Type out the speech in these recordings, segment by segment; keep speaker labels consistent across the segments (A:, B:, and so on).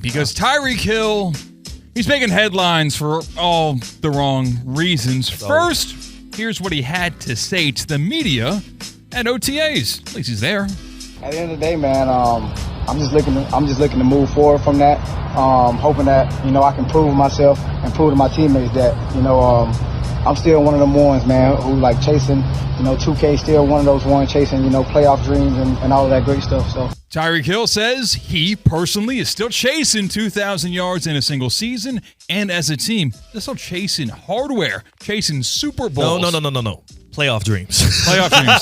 A: because Tyreek Hill, he's making headlines for all the wrong reasons. First, here's what he had to say to the media at OTAs. At least he's there.
B: At the end of the day, man, I'm just looking to move forward from that. Hoping that I can prove myself and prove to my teammates that I'm still one of them ones, man, who like chasing 2K, still one of those ones chasing playoff dreams and all of that great stuff. So
A: Tyreek Hill says he personally is still chasing 2,000 yards in a single season, and as a team, they're still chasing hardware, chasing Super Bowls.
C: No. Playoff dreams.
A: Playoff dreams.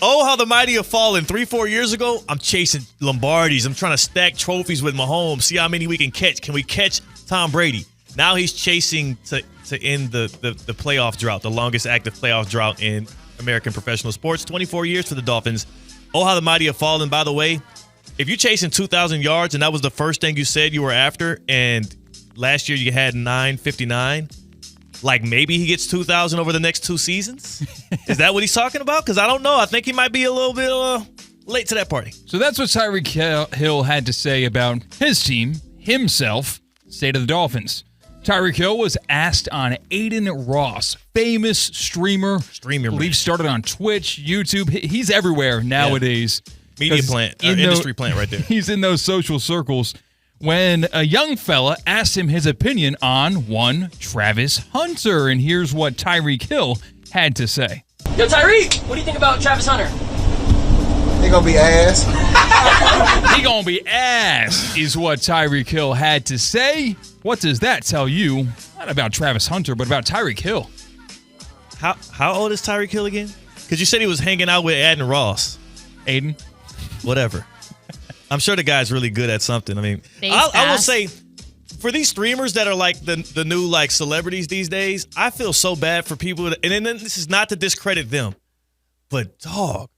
C: Oh, how the mighty have fallen. 3-4 years ago, I'm chasing Lombardis. I'm trying to stack trophies with Mahomes, see how many we can catch. Can we catch Tom Brady? Now he's chasing to end the playoff drought, the longest active playoff drought in American professional sports. 24 years for the Dolphins. Oh, how the mighty have fallen. By the way, if you're chasing 2,000 yards and that was the first thing you said you were after, and last year you had 959, like maybe he gets 2,000 over the next 2 seasons? Is that what he's talking about? Because I don't know. I think he might be a little bit late to that party.
A: So that's what Tyreek Hill had to say about his team, himself, state of the Dolphins. Tyreek Hill was asked on Aiden Ross, famous streamer. I believe started on Twitch, YouTube. He's everywhere nowadays.
C: Yeah. Media plant, industry plant right there.
A: He's in those social circles. When a young fella asked him his opinion on one Travis Hunter. And here's what Tyreek Hill had to say.
D: Yo, Tyreek, what do you think about Travis Hunter?
B: He gonna be ass.
A: He gonna be ass is what Tyreek Hill had to say. What does that tell you? Not about Travis Hunter, but about Tyreek Hill.
C: How old is Tyreek Hill again? Because you said he was hanging out with Aiden Ross.
A: Aiden?
C: Whatever. I'm sure the guy's really good at something. I mean, I will say, for these streamers that are like the new like celebrities these days, I feel so bad for people. And then this is not to discredit them, but dog,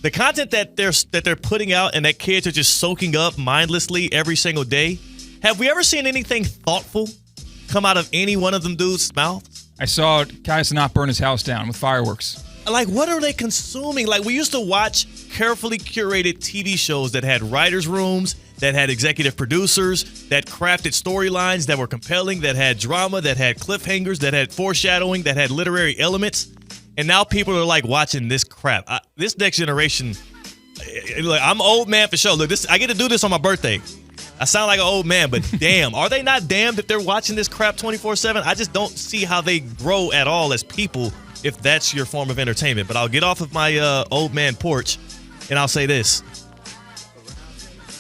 C: the content that they're putting out and that kids are just soaking up mindlessly every single day. Have we ever seen anything thoughtful come out of any one of them dudes' mouths?
A: I saw Kaius not burn his house down with fireworks.
C: Like, what are they consuming? Like, we used to watch carefully curated TV shows that had writers' rooms, that had executive producers, that crafted storylines that were compelling, that had drama, that had cliffhangers, that had foreshadowing, that had literary elements. And now people are, like, watching this crap. This next generation, like, I'm an old man for sure. Look, I get to do this on my birthday. I sound like an old man, but damn, are they not damned if they're watching this crap 24/7? I just don't see how they grow at all as people if that's your form of entertainment. But I'll get off of my old man porch and I'll say this.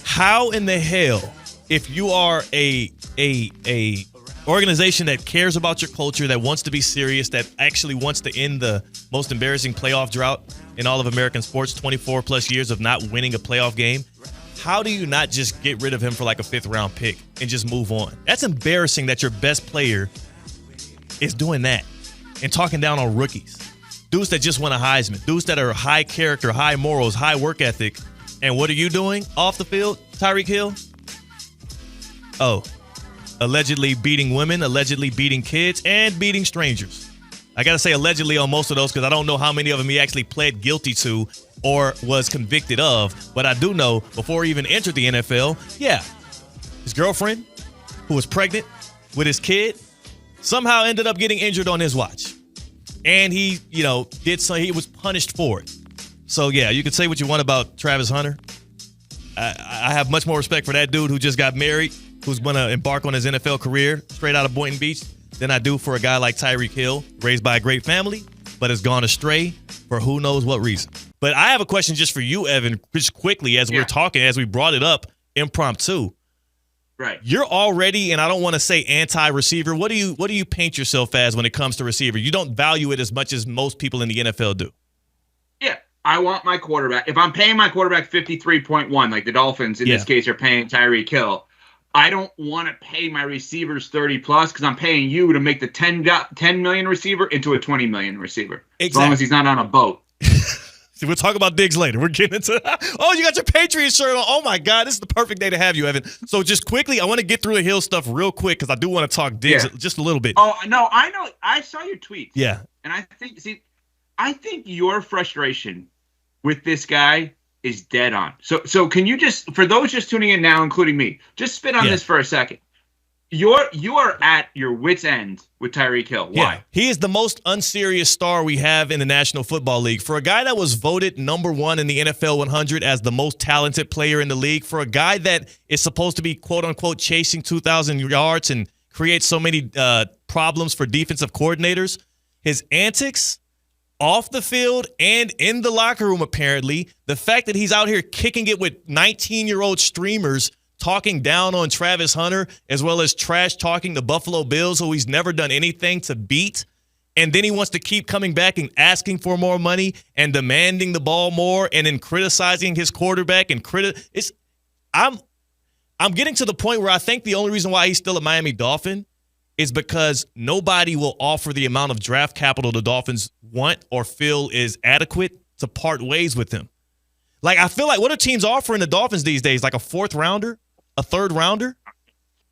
C: How in the hell, if you are a organization that cares about your culture, that wants to be serious, that actually wants to end the most embarrassing playoff drought in all of American sports, 24 plus years of not winning a playoff game, how do you not just get rid of him for like a 5th round pick and just move on? That's embarrassing that your best player is doing that and talking down on rookies. Dudes that just won a Heisman. Dudes that are high character, high morals, high work ethic. And what are you doing off the field, Tyreek Hill? Oh, allegedly beating women, allegedly beating kids, and beating strangers. I got to say allegedly on most of those because I don't know how many of them he actually pled guilty to or was convicted of. But I do know before he even entered the NFL, his girlfriend, who was pregnant with his kid, somehow ended up getting injured on his watch. And he, he was punished for it. So, yeah, you can say what you want about Travis Hunter. I have much more respect for that dude who just got married, who's going to embark on his NFL career straight out of Boynton Beach, than I do for a guy like Tyreek Hill, raised by a great family, but has gone astray for who knows what reason. But I have a question just for you, Evan, just quickly as we're talking, as we brought it up impromptu.
E: Right.
C: You're already, and I don't want to say anti-receiver. What do you paint yourself as when it comes to receiver? You don't value it as much as most people in the NFL do.
E: Yeah. I want my quarterback. If I'm paying my quarterback 53.1, like the Dolphins in this case are paying Tyreek Hill, I don't want to pay my receivers 30 plus because I'm paying you to make the 10 million receiver into a 20 million receiver. Exactly. As long as he's not on a boat.
C: See, we'll talk about Diggs later. We're getting into oh, you got your Patriots shirt on. Oh, my God. This is the perfect day to have you, Evan. So just quickly, I want to get through the Hill stuff real quick because I do want to talk Diggs just a little bit.
E: Oh, no, I know. I saw your tweet.
C: Yeah.
E: And I think your frustration with this guy is dead on. So can you just, for those just tuning in now, including me, just spit on this for a second. You are at your wit's end with Tyreek Hill. Why?
C: Yeah. He is the most unserious star we have in the National Football League. For a guy that was voted #1 in the NFL 100 as the most talented player in the league, for a guy that is supposed to be, quote-unquote, chasing 2,000 yards and creates so many problems for defensive coordinators, his antics off the field and in the locker room, apparently, the fact that he's out here kicking it with 19-year-old streamers talking down on Travis Hunter, as well as trash talking the Buffalo Bills, who he's never done anything to beat. And then he wants to keep coming back and asking for more money and demanding the ball more and then criticizing his quarterback. And I'm getting to the point where I think the only reason why he's still a Miami Dolphin is because nobody will offer the amount of draft capital the Dolphins want or feel is adequate to part ways with him. Like, I feel like, what are teams offering the Dolphins these days? Like a 4th rounder? A 3rd rounder?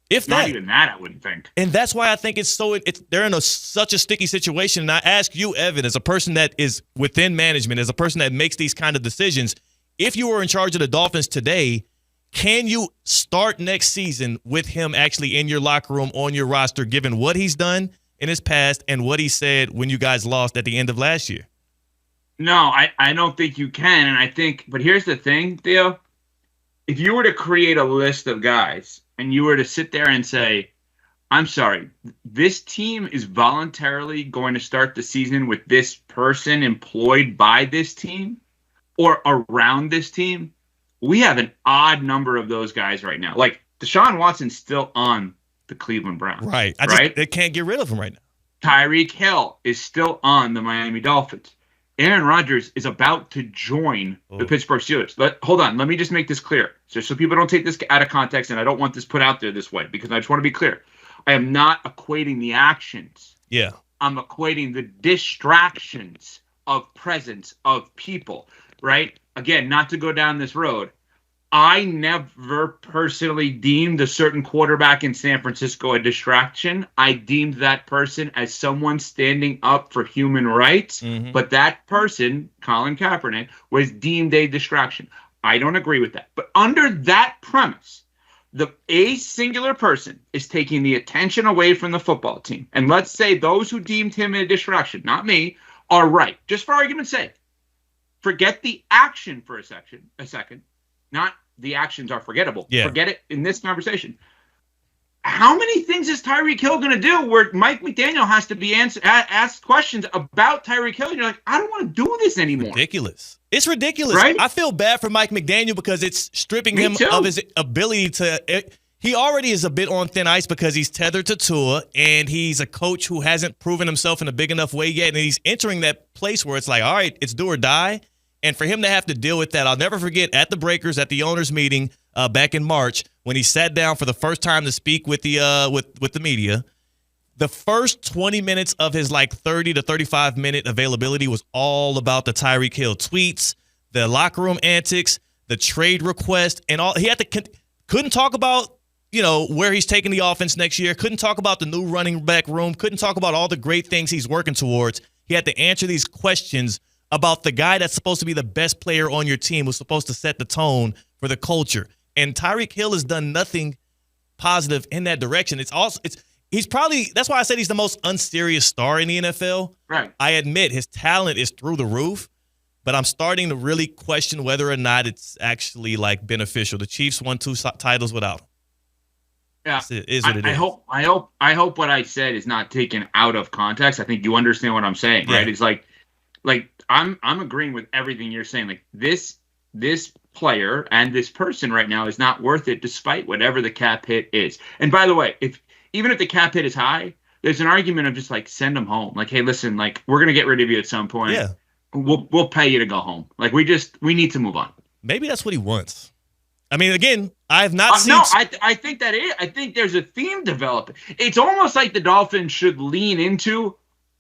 C: If
E: Not
C: that.
E: even that, I wouldn't think.
C: And that's why I think they're in such a sticky situation. And I ask you, Evan, as a person that is within management, as a person that makes these kind of decisions, if you were in charge of the Dolphins today, can you start next season with him actually in your locker room, on your roster, given what he's done in his past and what he said when you guys lost at the end of last year?
E: No, I don't think you can. And I think, but here's the thing, Theo. If you were to create a list of guys and you were to sit there and say, I'm sorry, this team is voluntarily going to start the season with this person employed by this team or around this team, we have an odd number of those guys right now. Like, Deshaun Watson's still on the Cleveland Browns.
C: Right. They can't get rid of him right now.
E: Tyreek Hill is still on the Miami Dolphins. Aaron Rodgers is about to join the Pittsburgh Steelers. Hold on. Let me just make this clear. So people don't take this out of context, and I don't want this put out there this way because I just want to be clear. I am not equating the actions.
C: Yeah.
E: I'm equating the distractions of presence of people, right? Again, not to go down this road. I never personally deemed a certain quarterback in San Francisco a distraction. I deemed that person as someone standing up for human rights, but that person, Colin Kaepernick, was deemed a distraction. I don't agree with that. But under that premise, a singular person is taking the attention away from the football team. And let's say those who deemed him a distraction, not me, are right. Just for argument's sake. Forget the action for a second. Not the actions are forgettable.
C: Yeah.
E: Forget it in this conversation. How many things is Tyreek Hill going to do where Mike McDaniel has to be asked questions about Tyreek Hill? And you're like, I don't want to do this anymore.
C: Ridiculous. It's ridiculous.
E: Right?
C: I feel bad for Mike McDaniel because it's stripping him of his ability to he already is a bit on thin ice because he's tethered to Tua, and he's a coach who hasn't proven himself in a big enough way yet. And he's entering that place where it's like, all right, it's do or die. And for him to have to deal with that, I'll never forget at the Breakers at the owners' meeting back in March when he sat down for the first time to speak with the with the media. The first 20 minutes of his 30 to 35 minute availability was all about the Tyreek Hill tweets, the locker room antics, the trade request, and all. He had to couldn't talk about where he's taking the offense next year. Couldn't talk about the new running back room. Couldn't talk about all the great things he's working towards. He had to answer these questions about the guy that's supposed to be the best player on your team, who's supposed to set the tone for the culture. And Tyreek Hill has done nothing positive in that direction. He's probably, that's why I said he's the most unserious star in the NFL.
E: Right.
C: I admit his talent is through the roof, but I'm starting to really question whether or not it's actually beneficial. The Chiefs won 2 titles without him.
E: Yeah,
C: it is what it is.
E: I hope what I said is not taken out of context. I think you understand what I'm saying, right? It's like I'm agreeing with everything you're saying. Like this player and this person right now is not worth it, despite whatever the cap hit is. And by the way, even if the cap hit is high, there's an argument of just send them home. Like, hey, listen, we're gonna get rid of you at some point.
C: Yeah,
E: we'll pay you to go home. We need to move on.
C: Maybe that's what he wants. I mean, again, I have not seen.
E: No, I think that is. I think there's a theme developing. It's almost like the Dolphins should lean into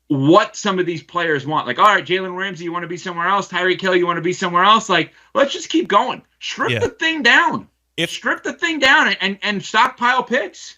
E: what some of these players want. Like, all right, Jalen Ramsey, you want to be somewhere else? Tyreek Hill, you want to be somewhere else? Let's just keep going. Strip the thing down. Strip the thing down and stockpile picks.